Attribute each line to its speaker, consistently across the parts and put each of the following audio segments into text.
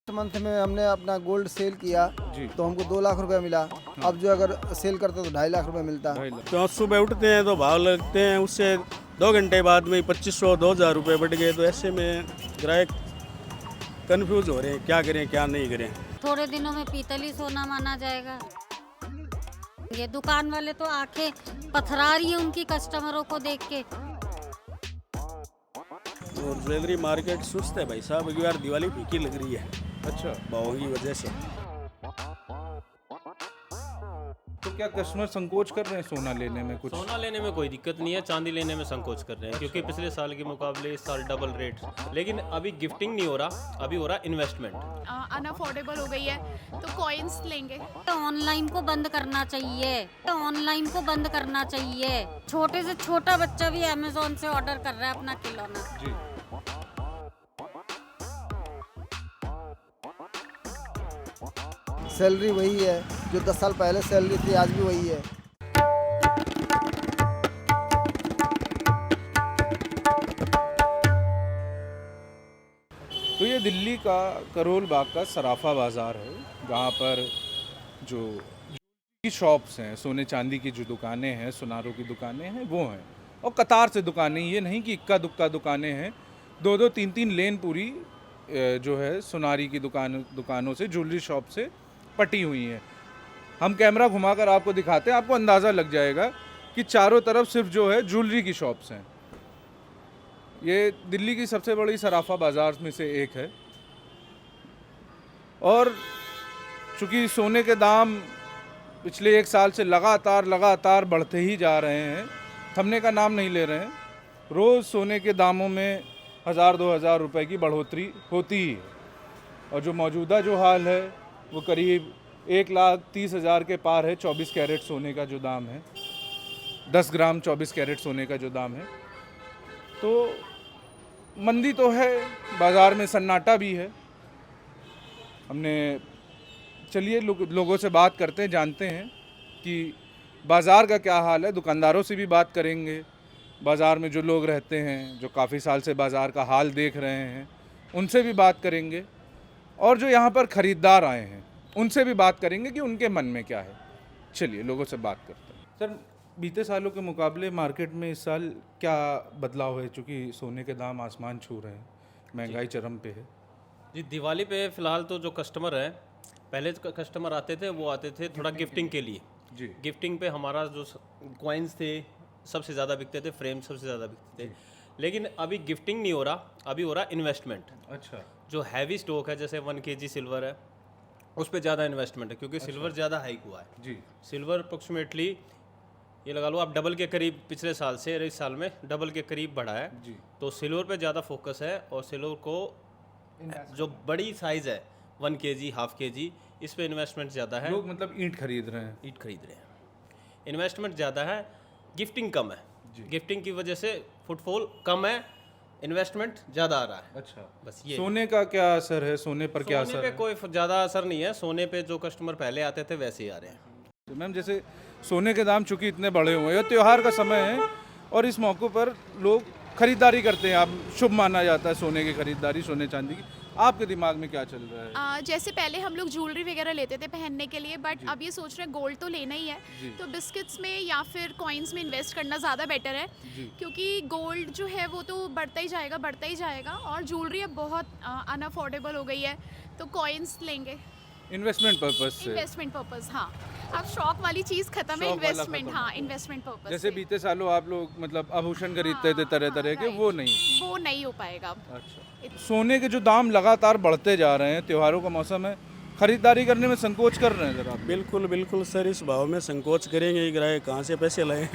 Speaker 1: Month में हमने अपना गोल्ड सेल किया
Speaker 2: जी।
Speaker 1: तो हमको 2 लाख रुपया मिला। अब जो अगर सेल करते तो 2.5 लाख रुपया मिलता।
Speaker 2: 2.5 लाख।
Speaker 3: तो सुबह उठते हैं तो भाव लगते हैं, उससे 2 घंटे बाद में 2500-2000 रुपये बढ़ गए। तो ऐसे में ग्राहक कंफ्यूज हो रहे हैं, क्या करें क्या नहीं करें।
Speaker 4: थोड़े दिनों में पीतल ही सोना माना जाएगा। ये दुकान वाले तो आंखें पथरा रही है उनकी कस्टमरों को देख के।
Speaker 3: और ज्वेलरी मार्केट सुस्त है भाई साहब, अगली बार दिवाली फीकी लग रही है
Speaker 2: अच्छा,
Speaker 3: भावों की वजह से।
Speaker 2: तो क्या कस्टमर संकोच कर रहे हैं सोना लेने में? कुछ
Speaker 5: सोना लेने में कोई दिक्कत नहीं है, चांदी लेने में संकोच कर रहे हैं क्योंकि पिछले साल के मुकाबले इस साल डबल रेट। लेकिन अभी गिफ्टिंग नहीं हो रहा, अभी हो रहा इन्वेस्टमेंट।
Speaker 6: अनअफोर्डेबल हो गई है तो कॉइन्स लेंगे।
Speaker 4: तो ऑनलाइन को बंद करना चाहिए, तो ऑनलाइन को बंद करना चाहिए। छोटे से छोटा बच्चा भी अमेजोन से ऑर्डर कर रहा है अपना खिलौना।
Speaker 2: जी।
Speaker 1: सैलरी वही है जो 10 साल पहले सैलरी थी, आज भी वही है।
Speaker 2: तो ये दिल्ली का करोल बाग का सराफा बाज़ार है, जहाँ पर जो की शॉप्स हैं, सोने चांदी की जो दुकानें हैं, सुनारों की दुकानें हैं, वो हैं। और कतार से दुकानें, ये नहीं कि इक्का दुक्का दुकानें हैं। 2-2, 3-3 लेन पूरी जो है सुनारी की दुकानों से, ज्वेलरी शॉप से पटी हुई हैं। हम कैमरा घुमाकर आपको दिखाते हैं, आपको अंदाज़ा लग जाएगा कि चारों तरफ सिर्फ जो है ज्वेलरी की शॉप्स हैं। ये दिल्ली की सबसे बड़ी सराफा बाज़ार में से एक है। और चूँकि सोने के दाम पिछले 1 साल से लगातार बढ़ते ही जा रहे हैं, थमने का नाम नहीं ले रहे हैं। रोज़ सोने के दामों में 1000-2000 रुपए की बढ़ोतरी होती ही है। और जो मौजूदा जो हाल है वो करीब 1,30,000 के पार है। 24 कैरेट सोने का जो दाम है, 10 ग्राम 24 कैरेट सोने का जो दाम है। तो मंदी तो है, बाज़ार में सन्नाटा भी है। हमने चलिए लोगों से बात करते हैं, जानते हैं कि बाज़ार का क्या हाल है। दुकानदारों से भी बात करेंगे, बाज़ार में जो लोग रहते हैं, जो काफ़ी साल से बाज़ार का हाल देख रहे हैं, उनसे भी बात करेंगे। और जो यहाँ पर ख़रीदार आए हैं उनसे भी बात करेंगे कि उनके मन में क्या है। चलिए लोगों से बात करते हैं। सर, बीते सालों के मुकाबले मार्केट में इस साल क्या बदलाव है? चूँकि सोने के दाम आसमान छू रहे हैं, महंगाई चरम पे है।
Speaker 5: जी, दिवाली पे फिलहाल तो जो कस्टमर हैं, पहले जो कस्टमर आते थे वो आते थे थोड़ा गिफ्टिंग के लिए।
Speaker 2: जी।
Speaker 5: गिफ्टिंग पे हमारा जो कॉइन्स थे सबसे ज़्यादा बिकते थे, फ्रेम सबसे ज़्यादा बिकते थे। लेकिन अभी गिफ्टिंग नहीं हो रहा, अभी हो रहा इन्वेस्टमेंट।
Speaker 2: अच्छा।
Speaker 5: जो हैवी स्टॉक है, जैसे 1 kg सिल्वर है, उस पर ज़्यादा इन्वेस्टमेंट है क्योंकि सिल्वर ज़्यादा हाइक हुआ है।
Speaker 2: जी।
Speaker 5: सिल्वर अप्रोक्सीमेटली ये लगा लो आप डबल के करीब पिछले साल से इस साल में डबल के करीब बढ़ा है।
Speaker 2: जी।
Speaker 5: तो सिल्वर पे ज़्यादा फोकस है और सिल्वर को जो बड़ी साइज़ है 1 kg, हाफ kg, इस पे इन्वेस्टमेंट ज़्यादा है।
Speaker 2: लोग मतलब ईंट खरीद रहे हैं।
Speaker 5: ईट खरीद रहे हैं, इन्वेस्टमेंट ज़्यादा है, गिफ्टिंग कम है। गिफ्टिंग की वजह से फुटफॉल कम है, इन्वेस्टमेंट ज़्यादा आ रहा है।
Speaker 2: अच्छा,
Speaker 5: बस ये
Speaker 2: सोने का क्या असर है? सोने पर क्या
Speaker 5: सोने
Speaker 2: असर
Speaker 5: पे
Speaker 2: है?
Speaker 5: कोई ज़्यादा असर नहीं है। सोने पे जो कस्टमर पहले आते थे वैसे ही आ रहे हैं।
Speaker 2: तो मैम, जैसे सोने के दाम चूंकि इतने बढ़े हुए हैं, त्योहार का समय है और इस मौके पर लोग खरीदारी करते हैं। आप शुभ माना जाता है सोने की खरीदारी, सोने चांदी की। आपके दिमाग में क्या चल रहा है?
Speaker 6: जैसे पहले हम लोग ज्वेलरी वगैरह लेते थे पहनने के लिए, बट अब ये सोच रहे हैं गोल्ड तो लेना ही है, तो बिस्किट्स में या फिर कॉइन्स में इन्वेस्ट करना ज़्यादा बेटर है। क्योंकि गोल्ड जो है वो तो बढ़ता ही जाएगा और ज्वेलरी अब बहुत अनअफोर्डेबल हो गई है, तो कॉइन्स लेंगे।
Speaker 2: इन्वेस्टमेंट पर्पज से।
Speaker 6: इन्वेस्टमेंट पर्पस, हाँ। अब शौक वाली चीज़ खत्म है,
Speaker 2: शौक वाला
Speaker 6: इन्वेस्टमेंट,
Speaker 2: खत्म।
Speaker 6: हाँ, इन्वेस्टमेंट पर्पस।
Speaker 2: जैसे बीते सालों आप लोग मतलब आभूषण खरीदते थे तरह तरह के, वो नहीं।
Speaker 6: वो नहीं हो पाएगा अब।
Speaker 2: अच्छा। सोने के जो दाम लगातार बढ़ते जा रहे हैं, त्योहारों का मौसम है, खरीदारी करने में संकोच कर रहे हैं जरा आप?
Speaker 3: बिल्कुल सर, इस भाव में संकोच करेंगे ग्राहक, कहाँ से पैसे लाएं।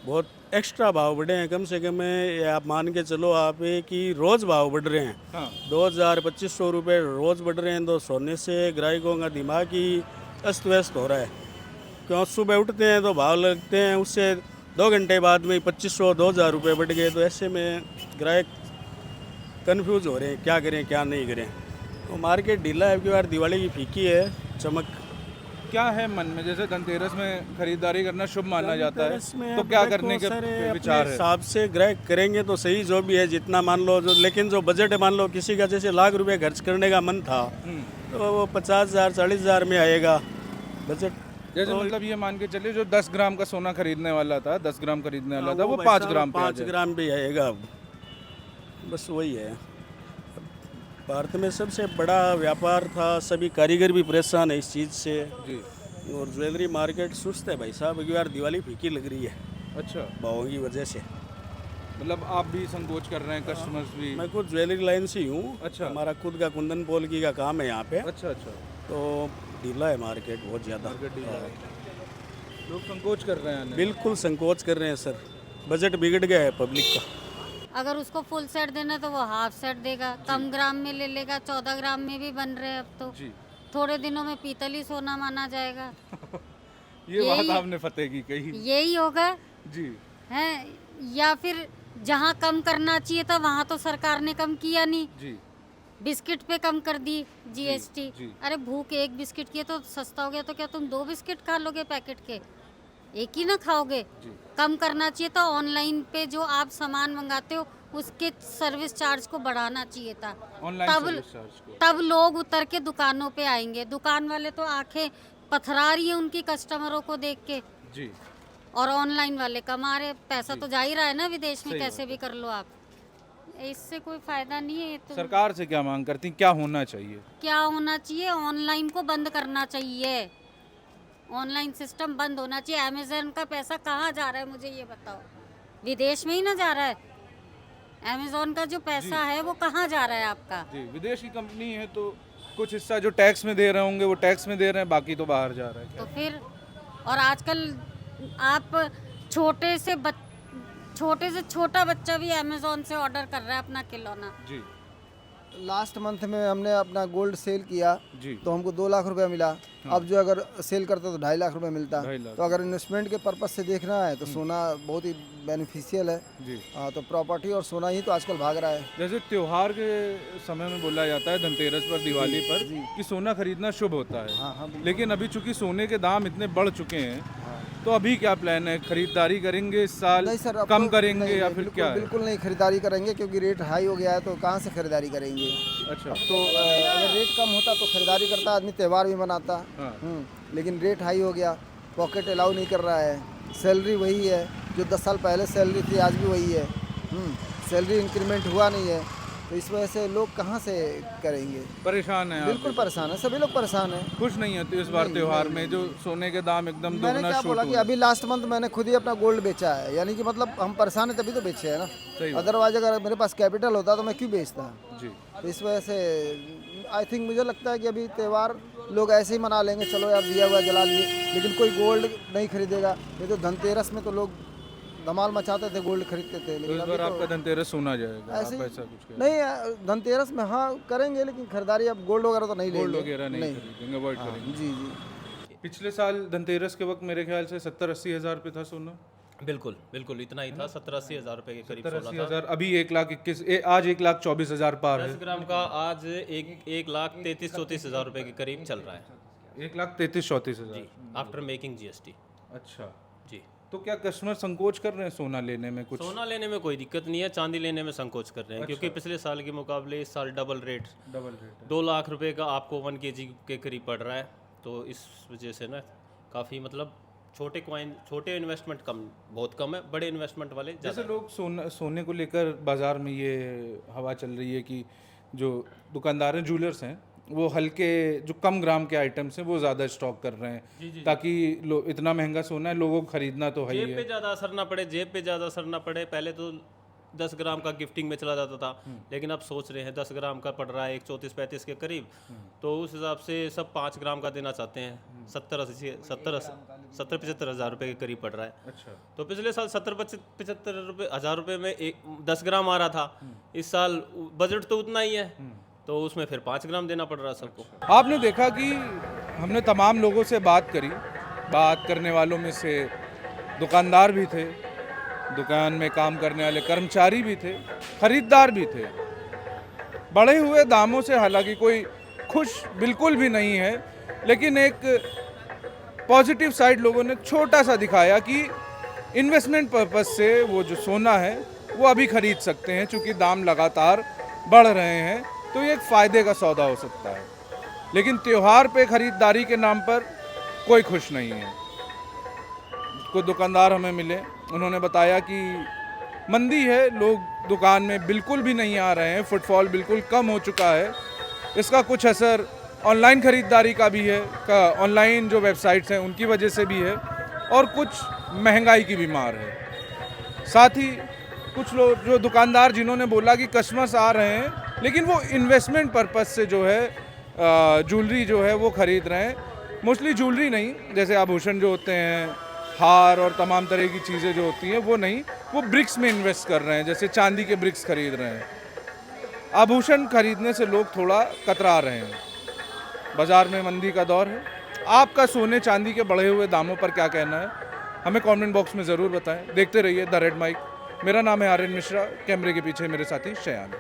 Speaker 3: बहुत एक्स्ट्रा भाव बढ़े हैं। कम से कम ये आप मान के चलो आप कि रोज़ भाव बढ़ रहे हैं।
Speaker 2: हाँ।
Speaker 3: 2000-2500 रुपये रोज़ बढ़ रहे हैं। तो सोने से ग्राहकों का दिमाग ही अस्त व्यस्त हो रहा है। क्यों सुबह उठते हैं तो भाव लगते हैं, उससे 2 घंटे बाद में 2500-2000 रुपये बढ़ गए। तो ऐसे में ग्राहक कंफ्यूज हो रहे हैं, क्या करें क्या नहीं करें। तो मार्केट ढीला है, अब की बार दिवाली की फीकी है, चमक
Speaker 2: क्या है मन में, जैसे धनतेरस में खरीदारी करना शुभ माना जाता है,
Speaker 3: इसमें
Speaker 2: तो
Speaker 3: अब
Speaker 2: क्या
Speaker 3: देखो
Speaker 2: करने के
Speaker 3: सर, ये
Speaker 2: विचार
Speaker 3: अपने
Speaker 2: है?
Speaker 3: हिसाब से ग्रह करेंगे तो सही, जो भी है जितना मान लो जो, लेकिन जो बजट है मान लो किसी का जैसे लाख रुपए खर्च करने का मन था तो वो 50,000 40,000 में आएगा बजट।
Speaker 2: जैसे मतलब ये मान के चलिए जो 10 ग्राम का सोना खरीदने वाला था, 10 ग्राम खरीदने वाला था, वो
Speaker 3: भाई
Speaker 2: 5
Speaker 3: साहब
Speaker 2: ग्राम पे आ
Speaker 3: 5
Speaker 2: जाए।
Speaker 3: ग्राम भी आएगा, बस वही है। भारत में सबसे बड़ा व्यापार था, सभी कारीगर भी परेशान है इस चीज़ से,
Speaker 2: जी।
Speaker 3: और ज्वेलरी मार्केट सुस्त है भाई साहब। अगली बार दिवाली फीकी लग रही है
Speaker 2: अच्छा,
Speaker 3: भावों की वजह से।
Speaker 2: मतलब आप भी संकोच कर रहे हैं, कस्टमर्स भी?
Speaker 3: मैं खुद ज्वेलरी लाइन से ही हूँ।
Speaker 2: अच्छा।
Speaker 3: हमारा खुद का कुंदन पोलकी का काम है यहाँ पे,
Speaker 2: अच्छा अच्छा,
Speaker 3: तो ढीला है मार्केट बहुत ज़्यादा।
Speaker 2: लोग संकोच कर रहे हैं आने में।
Speaker 3: बिल्कुल संकोच कर रहे हैं सर, बजट बिगड़ गया है पब्लिक का।
Speaker 4: अगर उसको फुल सेट देना है तो वो हाफ सेट देगा, कम ग्राम में ले लेगा। 14 ग्राम में भी बन रहे हैं अब तो।
Speaker 2: जी।
Speaker 4: थोड़े दिनों में पीतल ही सोना माना जाएगा।
Speaker 2: ये बात आपने फतेह की कही।
Speaker 4: यही होगा
Speaker 2: जी।
Speaker 4: है, या फिर जहाँ कम करना चाहिए था वहाँ तो सरकार ने कम किया नहीं।
Speaker 2: जी।
Speaker 4: बिस्किट पे कम कर दी जीएसटी।
Speaker 2: जी।
Speaker 4: अरे भूख एक बिस्किट की है तो सस्ता हो गया, तो क्या तुम 2 बिस्किट खा लोगे पैकेट के? एक ही ना खाओगे? कम करना चाहिए था। ऑनलाइन पे जो आप सामान मंगाते हो उसके सर्विस चार्ज को बढ़ाना चाहिए था।
Speaker 2: ऑनलाइन सर्विस चार्ज को।
Speaker 4: तब लोग उतर के दुकानों पे आएंगे। दुकान वाले तो आंखें पथरा रही है उनकी कस्टमरों को देख के,
Speaker 2: जी।
Speaker 4: और ऑनलाइन वाले कमा रहे। पैसा तो जा ही रहा है ना विदेश में,
Speaker 2: सही
Speaker 4: कैसे भी कर लो आप। इससे कोई फायदा नहीं है। तो
Speaker 2: सरकार से क्या मांग करती, क्या होना चाहिए?
Speaker 4: क्या होना चाहिए? ऑनलाइन को बंद करना चाहिए। ऑनलाइन सिस्टम बंद होना चाहिए। अमेज़न का पैसा कहाँ जा रहा है मुझे ये बताओ? विदेश में ही ना जा रहा है? अमेज़न का जो पैसा है वो कहाँ जा रहा है आपका?
Speaker 2: जी, विदेश की कंपनी है तो कुछ हिस्सा जो टैक्स में दे रहे होंगे वो टैक्स में दे रहे हैं, बाकी तो बाहर जा रहा है।
Speaker 4: तो फिर, और आजकल आप छोटे से छोटा बच्चा भी अमेज़न से ऑर्डर कर रहा है अपना खिलौना।
Speaker 2: जी।
Speaker 1: लास्ट मंथ में हमने अपना गोल्ड सेल किया
Speaker 2: जी।
Speaker 1: तो हमको 2 लाख रुपया मिला। अब जो अगर सेल करते तो 2.5 लाख रुपया मिलता।
Speaker 2: 2.5 लाख।
Speaker 1: तो अगर इन्वेस्टमेंट के पर्पज से देखना है तो सोना बहुत ही बेनिफिशियल है।
Speaker 2: जी।
Speaker 1: हाँ, तो प्रॉपर्टी और सोना ही तो आजकल भाग रहा है।
Speaker 2: जैसे त्योहार के समय में बोला जाता है धनतेरस पर, दिवाली पर, कि सोना खरीदना शुभ होता है।
Speaker 1: हाँ हाँ, बिल्कुल।
Speaker 2: लेकिन अभी चूंकि सोने के दाम इतने बढ़ चुके हैं, तो अभी क्या प्लान है? खरीदारी करेंगे इस साल?
Speaker 1: नहीं सर, अब
Speaker 2: कम
Speaker 1: तो
Speaker 2: करेंगे
Speaker 1: नहीं,
Speaker 2: या
Speaker 1: नहीं,
Speaker 2: फिर
Speaker 1: बिल्कुल,
Speaker 2: क्या है?
Speaker 1: बिल्कुल नहीं खरीदारी करेंगे क्योंकि रेट हाई हो गया है। तो कहाँ से खरीदारी करेंगे?
Speaker 2: अच्छा।
Speaker 1: तो अगर रेट कम होता तो खरीदारी करता, आदमी त्यौहार भी मनाता।
Speaker 2: हाँ।
Speaker 1: लेकिन रेट हाई हो गया, पॉकेट अलाउ नहीं कर रहा है। सैलरी वही है जो 10 साल पहले सैलरी थी, आज भी वही है। सैलरी इंक्रीमेंट हुआ नहीं है, तो इस वजह से लोग कहाँ से करेंगे?
Speaker 2: परेशान है आप?
Speaker 1: बिल्कुल परेशान है, सभी लोग परेशान हैं।
Speaker 2: खुश नहीं होती इस बार त्योहार में जो सोने के दाम एकदम
Speaker 1: मैंने
Speaker 2: दोगुना
Speaker 1: क्या
Speaker 2: शूट
Speaker 1: बोला कि
Speaker 2: हुए?
Speaker 1: अभी लास्ट मंथ मैंने खुद ही अपना गोल्ड बेचा है, यानी कि मतलब हम परेशान हैं तभी तो बेचे है ना।
Speaker 2: सही बात।
Speaker 1: अदरवाइज अगर मेरे पास कैपिटल होता तो मैं क्यों बेचता?
Speaker 2: जी।
Speaker 1: तो इस वजह से आई थिंक मुझे लगता है कि अभी त्यौहार लोग ऐसे ही मना लेंगे, चलो यार दिया हुआ जला लिए, लेकिन कोई गोल्ड नहीं खरीदेगा। ये तो धनतेरस में तो लोग धमाल मचाते थे, गोल्ड खरीदते थे।
Speaker 2: तो
Speaker 1: लेकिन
Speaker 2: इस
Speaker 1: अभी
Speaker 2: बार
Speaker 1: तो
Speaker 2: आपका धनतेरस सोना जाएगा?
Speaker 1: ऐसे
Speaker 2: आप
Speaker 1: ही
Speaker 2: ऐसा कुछ कह
Speaker 1: नहीं, धनतेरस में हाँ करेंगे, लेकिन खरीदारी अब गोल्ड वगैरह तो नहीं लेंगे।
Speaker 2: गोल्ड वगैरह नहीं खरीदेंगे, अवॉइड
Speaker 1: हाँ,
Speaker 2: करेंगे।
Speaker 1: जी जी।
Speaker 2: पिछले साल धनतेरस के वक्त मेरे ख्याल से 70-80 हज़ार पे था सोना।
Speaker 5: बिल्कुल बिल्कुल इतना ही था, 70-80 हज़ार रुपये के करीब
Speaker 2: 70-80
Speaker 5: सोना था।
Speaker 2: हज़ार, अभी 1,21,000, आज 1,24,000 पार है।
Speaker 5: 10 ग्राम का आज 1,33-34 हज़ार रुपये के करीब चल रहा है
Speaker 2: 1,33,34,000।
Speaker 5: जी, आफ्टर मेकिंग जीएसटी।
Speaker 2: अच्छा,
Speaker 5: जी।
Speaker 2: तो क्या कस्टमर संकोच कर रहे हैं सोना लेने में? कुछ
Speaker 5: सोना लेने में कोई दिक्कत नहीं है, चांदी लेने में संकोच कर रहे हैं, क्योंकि पिछले साल के मुकाबले इस साल double rate,
Speaker 2: double rate
Speaker 5: 2 lakh रुपए का आपको 1 kg के करीब पड़ रहा है। तो इस वजह से ना काफ़ी मतलब छोटे कॉइन, छोटे इन्वेस्टमेंट कम, बहुत कम है, बड़े इन्वेस्टमेंट वाले ज़्यादा
Speaker 2: जैसे
Speaker 5: है।
Speaker 2: लोग सोने को लेकर बाजार में ये हवा चल रही है कि जो दुकानदार हैं, जूलर्स हैं, वो हल्के जो कम ग्राम के आइटम्स हैं वो ज़्यादा स्टॉक कर रहे हैं, ताकि इतना महंगा सोना है, लोगों को खरीदना तो है ही
Speaker 5: जेब पे
Speaker 2: है।
Speaker 5: ज़्यादा असर ना पड़े, जेब पे ज़्यादा असर ना पड़े। पहले तो 10 ग्राम का गिफ्टिंग में चला जाता था, लेकिन अब सोच रहे हैं 10 ग्राम का पड़ रहा है 134-35 के करीब, तो उस हिसाब से सब 5 ग्राम का देना चाहते हैं। 70-75 हज़ार रुपये के करीब पड़ रहा है।
Speaker 2: अच्छा,
Speaker 5: तो पिछले साल 70-75 हज़ार रुपये में 10 ग्राम आ रहा था। इस साल बजट तो उतना ही है, तो उसमें फिर 5 ग्राम देना पड़ रहा है सबको।
Speaker 2: आपने देखा कि हमने तमाम लोगों से बात करी, बात करने वालों में से दुकानदार भी थे, दुकान में काम करने वाले कर्मचारी भी थे, खरीदार भी थे। बढ़े हुए दामों से हालांकि कोई खुश बिल्कुल भी नहीं है, लेकिन एक पॉजिटिव साइड लोगों ने छोटा सा दिखाया कि इन्वेस्टमेंट पर्पस से वो जो सोना है वो अभी खरीद सकते हैं, क्योंकि दाम लगातार बढ़ रहे हैं, तो ये एक फ़ायदे का सौदा हो सकता है। लेकिन त्यौहार पे ख़रीदारी के नाम पर कोई खुश नहीं है। कुछ दुकानदार हमें मिले, उन्होंने बताया कि मंदी है, लोग दुकान में बिल्कुल भी नहीं आ रहे हैं, फुटफॉल बिल्कुल कम हो चुका है। इसका कुछ असर ऑनलाइन ख़रीदारी का भी है, ऑनलाइन जो वेबसाइट्स हैं उनकी वजह से भी है, और कुछ महंगाई की भी मार है। साथ ही कुछ लोग जो दुकानदार जिन्होंने बोला कि कस्टमर्स आ रहे हैं, लेकिन वो इन्वेस्टमेंट पर्पस से जो है ज्वेलरी जो है वो ख़रीद रहे हैं। मोस्टली ज्वेलरी नहीं, जैसे आभूषण जो होते हैं, हार और तमाम तरह की चीज़ें जो होती हैं वो नहीं, वो ब्रिक्स में इन्वेस्ट कर रहे हैं, जैसे चांदी के ब्रिक्स खरीद रहे हैं। आभूषण खरीदने से लोग थोड़ा कतरा रहे हैं। बाज़ार में मंदी का दौर है। आपका सोने चांदी के बढ़े हुए दामों पर क्या कहना है, हमें कमेंट बॉक्स में ज़रूर बताएं। देखते रहिए द रेड माइक। मेरा नाम है आर्यन मिश्रा, कैमरे के पीछे मेरे साथी शयान।